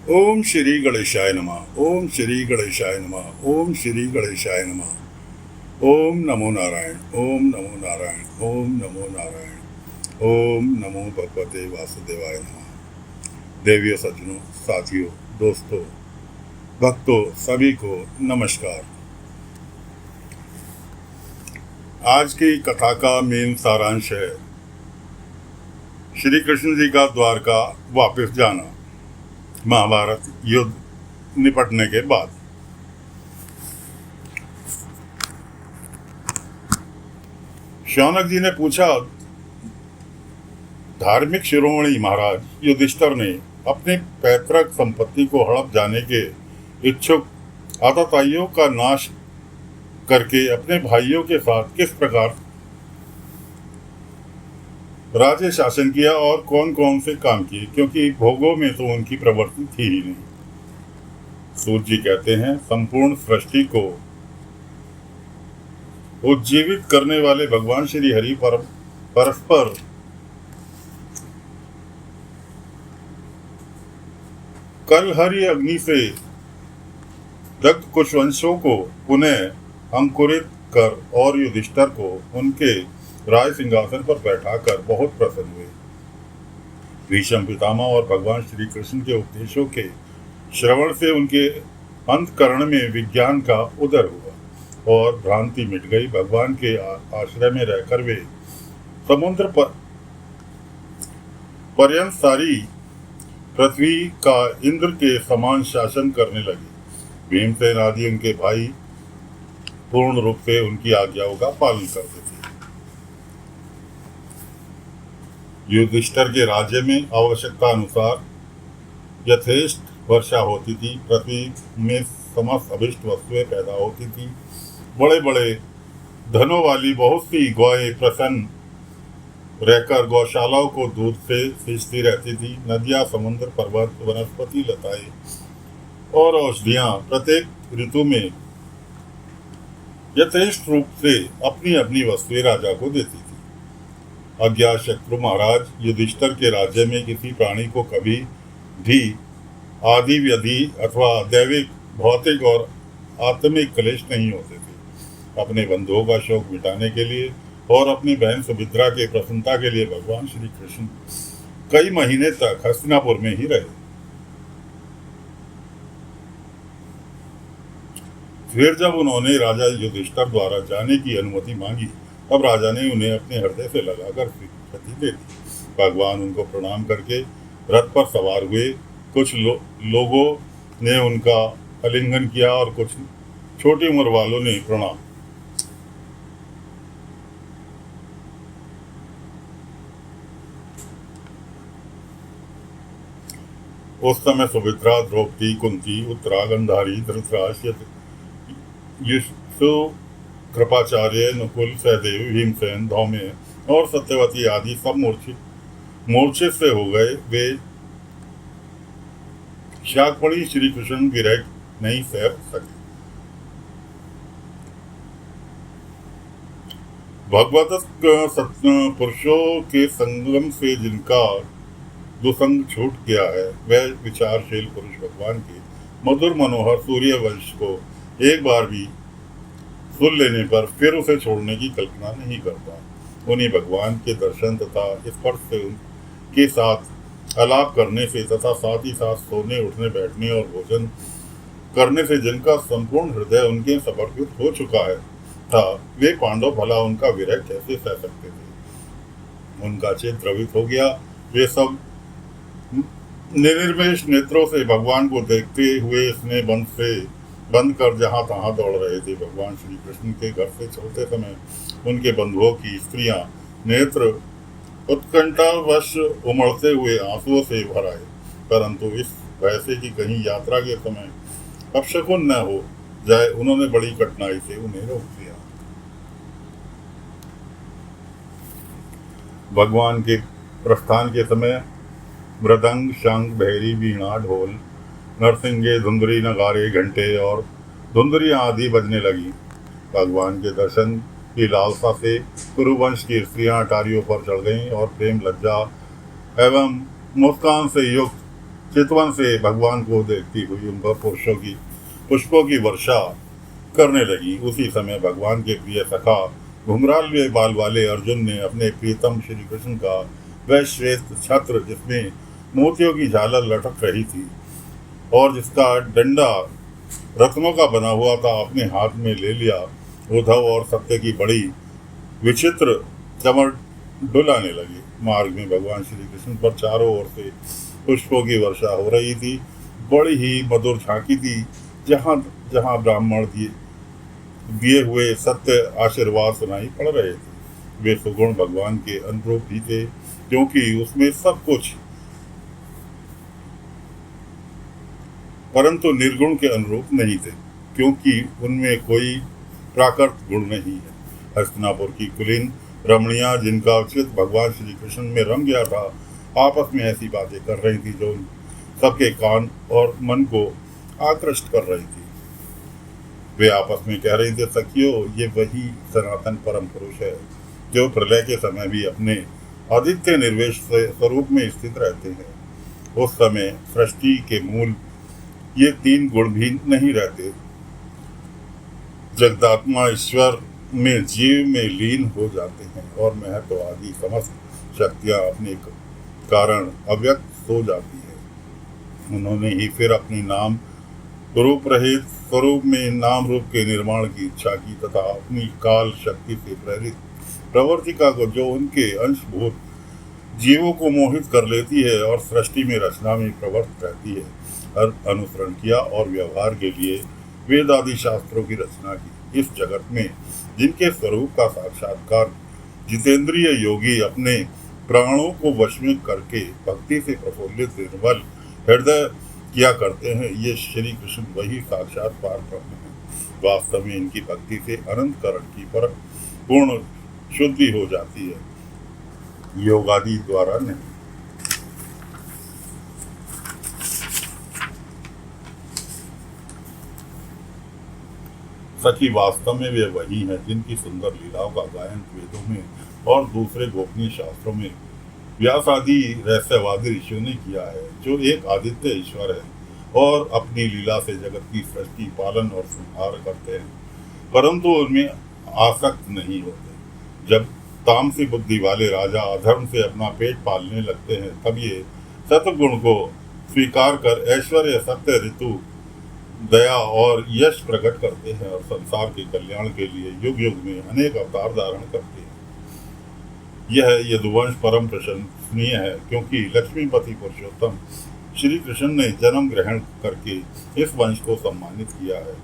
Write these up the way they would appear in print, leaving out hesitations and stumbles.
ओम श्री गणेशाय नमः। ओम श्री गणेशाय नमः। ओम श्री गणेशाय नमः। ओम नमो नारायण। ओम नमो नारायण। ओम नमो नारायण। ओम नमो भगवते वासुदेवाय नमः। देवियों, सज्जनों, साथियों, दोस्तों, भक्तों, सभी को नमस्कार। आज की कथा का मेन सारांश है श्री कृष्ण जी का द्वारका वापस जाना महाभारत युद्ध निपटने के बाद। शौनक जी ने पूछा, धार्मिक शिरोमणि महाराज युधिष्ठिर ने अपनी पैतृक संपत्ति को हड़प जाने के इच्छुक आतताइयों का नाश करके अपने भाइयों के साथ किस प्रकार राज्य शासन किया और कौन कौन से काम किए, क्योंकि भोगों में तो उनकी प्रवृत्ति थी ही नहीं। सूत जी कहते हैं, संपूर्ण सृष्टि को उज्जीवित करने वाले भगवान श्री हरि परस्पर कलहरी अग्नि से दग्ध कुशवंशों को पुनः अंकुरित कर और युधिष्ठिर को उनके राज सिंहासन पर बैठाकर बहुत प्रसन्न हुए। भीष्म पितामह और भगवान श्री कृष्ण के उपदेशों के श्रवण से उनके अंतकरण में विज्ञान का उदय हुआ और भ्रांति मिट गई। भगवान के आश्रय में रहकर वे समुद्र पर्यंत सारी पृथ्वी का इंद्र के समान शासन करने लगे। भीमसेन आदि उनके भाई पूर्ण रूप से उनकी आज्ञाओं का पालन करते थे। युधिष्ठिर के राज्य में आवश्यकता अनुसार यथेष्ट वर्षा होती थी। पृथ्वी में समस्त अभिष्ट वस्तुएं पैदा होती थी। बड़े बड़े धनों वाली बहुत सी गौएं प्रसन्न रहकर गौशालाओं को दूध से सींचती रहती थी। नदियां, समुद्र, पर्वत, वनस्पति, लताएं और औषधियां प्रत्येक ऋतु में यथेष्ट रूप से अपनी अपनी वस्तुएं राजा को देती थी। अज्ञातशत्रु महाराज युधिष्ठिर के राज्य में किसी प्राणी को कभी भी आदि व्याधि अथवा दैविक, भौतिक और आत्मिक क्लेश नहीं होते थे। अपने बंधुओं का शोक मिटाने के लिए और अपनी बहन सुभद्रा के प्रसन्नता के लिए भगवान श्री कृष्ण कई महीने तक हस्तिनापुर में ही रहे। फिर जब उन्होंने राजा युधिष्ठिर द्वारा जाने की अनुमति मांगी, तब राजा ने उन्हें अपने हृदय से लगाकर स्वीकृति दे दी। भगवान उनको प्रणाम करके रथ पर सवार हुए। कुछ लोगों ने उनका आलिंगन किया और कुछ छोटी उम्र वालों ने प्रणाम। उस समय सुभद्रा, द्रौपदी, कुंती, उत्तरा, गांधारी, धृतराष्ट्र, यशु, कृपाचार्य, नकुल, सहदेव, भीमसेन, धौम्य और सत्यवती आदि सब मूर्छित से हो गए। वे शाकपणी श्री कृष्ण विरह नहीं सह सके। भगवत पुरुषों के संगम से जिनका दुसंग छूट गया है, वह विचारशील पुरुष भगवान के मधुर मनोहर सूर्य वंश को एक बार भी सुन लेने पर फिर उसे छोड़ने की कल्पना नहीं करता। उन्हीं भगवान के दर्शन तथा स्पर्श से उनके साथ आलाप करने से तथा साथ ही साथ सोने, उठने, बैठने और भोजन करने से जिनका संपूर्ण हृदय उनके समर्पित हो चुका है था, वे पांडव भला उनका विरह कैसे सह सकते थे। उनका चित्त द्रवित हो गया। वे सब निर्निमेष नेत्रों से भगवान को देखते हुए स्नेह बंद कर जहां तहां दौड़ रहे थे। भगवान श्री कृष्ण के घर से चलते समय उनके बंधुओं की स्त्रियां नेत्र उत्कंठावश उमड़ते हुए आंसुओं से भर आए, परंतु इस भय से कि कहीं यात्रा के समय अपशकुन न हो जाए, उन्होंने बड़ी कठिनाई से उन्हें रोक दिया। भगवान के प्रस्थान के समय मृदंग, शंख, भैरी, वीणा, ढोल, नरसिंगे, धुंधरी, नगारे, घंटे और धुंधरियां आदि बजने लगी। भगवान के दर्शन की लालसा से कुरुवंश की स्त्रियां अटारियों पर चढ़ गईं और प्रेम, लज्जा एवं मुस्कान से युक्त चितवन से भगवान को देखती हुई उन पर पुष्पों की वर्षा करने लगी। उसी समय भगवान के प्रिय सखा घुंघराले बाल वाले अर्जुन ने अपने प्रियतम श्री कृष्ण का वह श्रेष्ठ छत्र जिसमें मोतियों की झालर लटक रही थी और जिसका डंडा रत्नों का बना हुआ था, अपने हाथ में ले लिया। उद्धव और सत्य की बड़ी विचित्र चमड़ डुलाने लगी। मार्ग में भगवान श्री कृष्ण पर चारों ओर से पुष्पों की वर्षा हो रही थी। बड़ी ही मधुर झांकी थी। जहाँ जहाँ ब्राह्मण दिए हुए सत्य आशीर्वाद सुनाई पड़ रहे थे। वे सुगुण भगवान के अनुरूप भी थे, क्योंकि उसमें सब कुछ, परंतु निर्गुण के अनुरूप नहीं थे, क्योंकि उनमें कोई प्राकृत गुण नहीं है। हस्तिनापुर की कुलीन रमणियां, जिनका चित्त भगवान श्री कृष्ण में रम गया था, आपस में ऐसी बातें कर रही थी जो सबके कान और मन को आकृष्ट कर रही थी। वे आपस में कह रही थी, सखियों, ये वही सनातन परम पुरुष है जो प्रलय के समय भी अपने आदित्य निर्वेश स्वरूप में स्थित रहते हैं। उस समय सृष्टि के मूल ये तीन गुण भी नहीं रहते। जगदात्मा ईश्वर में जीव में लीन हो जाते हैं और महत्व आदि समस्त शक्तियां अपने कारण अव्यक्त हो जाती है। उन्होंने ही फिर अपनी नाम रूप रहित स्वरूप में नाम रूप के निर्माण की इच्छा की तथा अपनी काल शक्ति से प्रेरित प्रवर्तिका को, जो उनके अंशभूत जीवों को मोहित कर लेती है और सृष्टि में रचना में प्रवृत्त रहती है, अनुसरण किया और व्यवहार के लिए वेद आदि शास्त्रों की रचना की। इस जगत में जिनके स्वरूप का साक्षात्कार जितेंद्रिय योगी अपने प्राणों को वश में करके भक्ति से प्रफुल्लित निर्मल हृदय किया करते हैं, ये श्री कृष्ण वही साक्षात पार ब्रह्म है। वास्तव में इनकी भक्ति से अनंत करण की पर पूर्ण शुद्धि हो जाती है, योग आदि द्वारा नहीं। सखी, वास्तव में वे वही हैं जिनकी सुंदर लीलाओं का गायन वेदों में और दूसरे गोपनीय शास्त्रों में व्यास आदि रहस्यवादी ऋषियों ने किया है, जो एक आदित्य ईश्वर है और अपनी लीला से जगत की सृष्टि, पालन और संहार करते हैं, परंतु उनमें आसक्त नहीं होते। जब तामसी बुद्धि वाले राजा अधर्म से अपना पेट पालने लगते हैं, तब ये सत्गुण को स्वीकार कर ऐश्वर्य, सत्य, ऋतु, दया और यश प्रकट करते हैं और संसार के कल्याण के लिए युग युग में अनेक अवतार धारण करते हैं। यह यदुवंश परम प्रशंसनीय है, क्योंकि लक्ष्मीपति पुरुषोत्तम श्री कृष्ण ने जन्म ग्रहण करके इस वंश को सम्मानित किया है।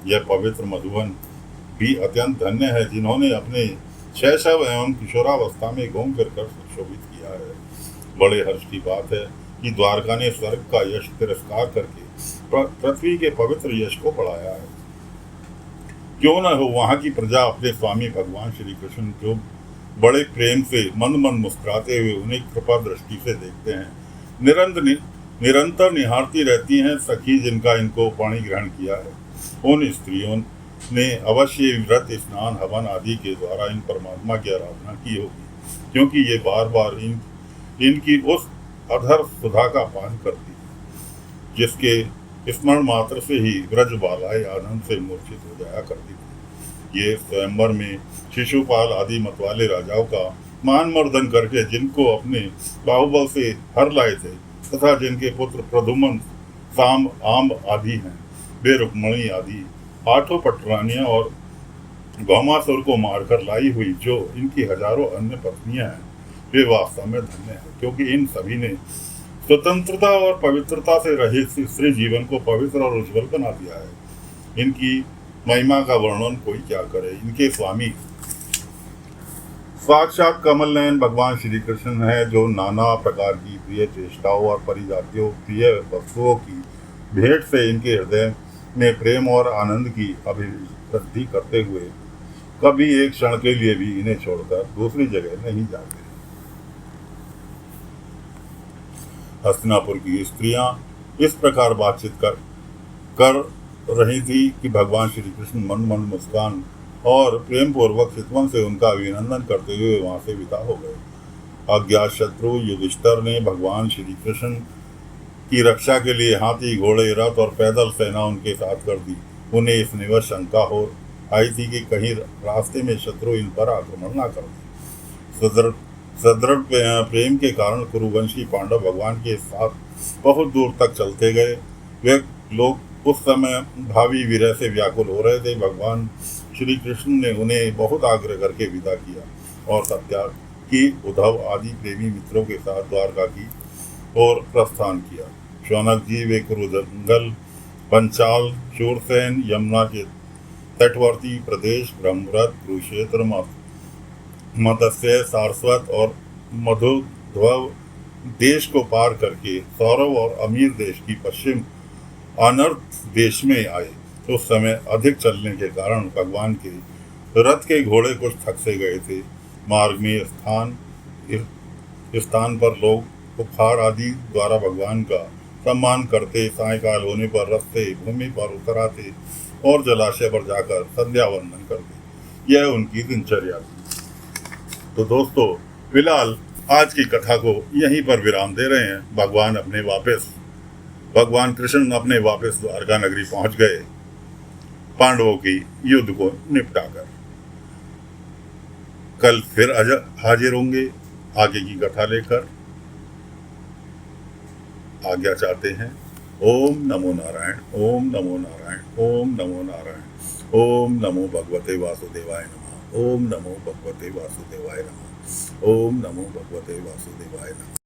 यह पवित्र मधुवन भी अत्यंत धन्य है, जिन्होंने अपने शैशव एवं किशोरावस्था में घूम फिर कर सुशोभित किया है। बड़े हर्ष की बात है कि द्वारका ने स्वर्ग का यश तिरस्कार करके पृथ्वी के पवित्र यश को बढ़ाया है। क्यों न हो, वहां की प्रजा अपने स्वामी भगवान श्री कृष्ण जो बड़े प्रेम से मंद मंद मुस्कुराते हुए उन्हें कृपा दृष्टि से देखते हैं, निरंतर निहारती रहती हैं। सखी, जिनका इनको पाणी ग्रहण किया है, उन स्त्रियों ने अवश्य व्रत, स्नान, हवन आदि के द्वारा इन परमात्मा की आराधना की होगी, क्योंकि ये बार बार इनकी उस अधर सुधा का पान करती है जिसके स्मरण मात्र से ही ब्रज बालाएं आनंद से मूर्छित हो जाया करती थी। ये स्वयंवर में शिशुपाल आदि मतवाले राजाओं का मान मर्दन करके जिनको अपने बाहुबल से हर लाए थे तथा जिनके पुत्र प्रद्युम्न, साम, आम्ब आदि हैं, वे रुक्मणी आदि 8 पटरानियां और गौमासुर को मारकर लाई हुई जो इनकी हजारों अन्य पत्नियां हैं, वे वास्तव में धन्य हैं, क्योंकि इन सभी ने स्वतंत्रता और पवित्रता से रहित स्त्री जीवन को पवित्र और उज्जवल बना दिया है। इनकी महिमा का वर्णन कोई क्या करे। इनके स्वामी साक्षात कमल नयन भगवान श्री कृष्ण है, जो नाना प्रकार की प्रिय चेष्टाओं और परिजातियों प्रिय वस्तुओं की भेंट से इनके हृदय में प्रेम और आनंद की अभिवृद्धि करते हुए कभी एक क्षण के लिए भी इन्हें छोड़कर दूसरी जगह नहीं जाते। हस्तिनापुर की स्त्रियां इस प्रकार बातचीत कर रही थी कि भगवान श्री कृष्ण मन मन मुस्कान और प्रेम पूर्वक चितवन से उनका अभिनंदन करते हुए वहां से विदा हो गए। अज्ञात शत्रु युधिष्ठिर ने भगवान श्री कृष्ण की रक्षा के लिए हाथी, घोड़े, रथ और पैदल सेना उनके साथ कर दी। उन्हें इस निवश शंका हो आई थी कि कहीं रास्ते में शत्रु इन पर आक्रमण ना कर दे। सदृढ़ सदृढ़ प्रेम के कारण कुरुवंशी पांडव भगवान के साथ बहुत दूर तक चलते गए। वे लोग उस समय भावी विरह से व्याकुल हो रहे थे। भगवान श्री कृष्ण ने उन्हें बहुत आग्रह करके विदा किया और सत्याग की उद्धव आदि प्रेमी मित्रों के साथ द्वारका की ओर प्रस्थान किया। शौनक जी वे कुरुजंगल, पंचाल, शूरसेन, यमुना के तटवर्ती प्रदेश, ब्रह्मरथ, कुरुक्षेत्र, मत्स्य, सारस्वत और मधुध्वव देश को पार करके सौरव और अमीर देश की पश्चिम अनर्थ देश में आए। उस समय अधिक चलने के कारण भगवान के रथ के घोड़े कुछ थक से गए थे। मार्ग में स्थान पर लोग उपहार आदि द्वारा भगवान का सम्मान करते। सायकाल होने पर रथ से भूमि पर उतर आते और जलाशय पर जाकर संध्या वंदन करते। यह उनकी दिनचर्या थी। तो दोस्तों, फिलहाल आज की कथा को यहीं पर विराम दे रहे हैं। भगवान कृष्ण अपने वापस द्वारका नगरी पहुंच गए, पांडवों की युद्ध को निपटाकर। कल फिर हाजिर होंगे आगे की कथा लेकर। आज्ञा चाहते हैं। ओम नमो नारायण, ओम नमो नारायण, ओम नमो नारायण, ओम नमो भगवते वासुदेवाय नमः, ओम नमो भगवते वासुदेवाय नमः, ओम नमो भगवते वासुदेवाय नमः।